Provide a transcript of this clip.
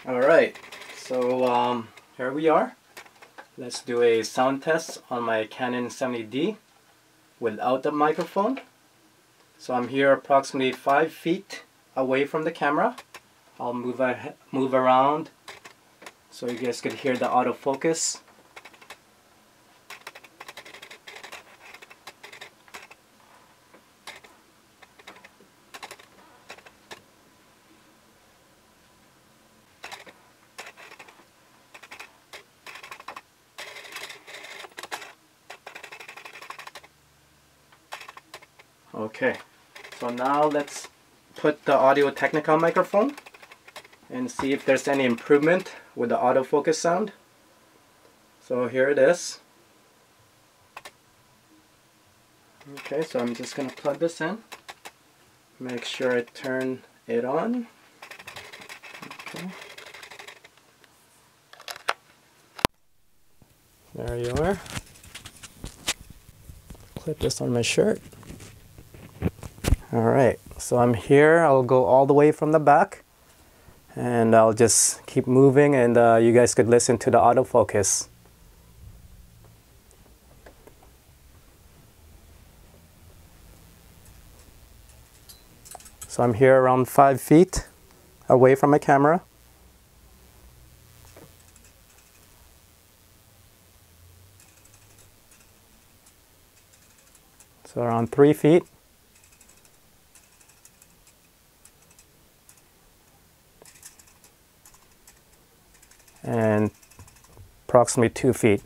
Alright, so here we are. Let's do a sound test on my Canon 70D without the microphone. So I'm here approximately 5 feet away from the camera. I'll move around so you guys could hear the autofocus. Okay, so now let's put the audio-technica microphone and see if there's any improvement with the autofocus sound. So here it is. Okay, so I'm just going to plug this in. Make sure I turn it on. Okay. There you are. Clip this on my shirt. Alright, so I'm here. I'll go all the way from the back and I'll just keep moving and you guys could listen to the autofocus. So I'm here around 5 feet away from my camera. So around 3 feet. And approximately 2 feet.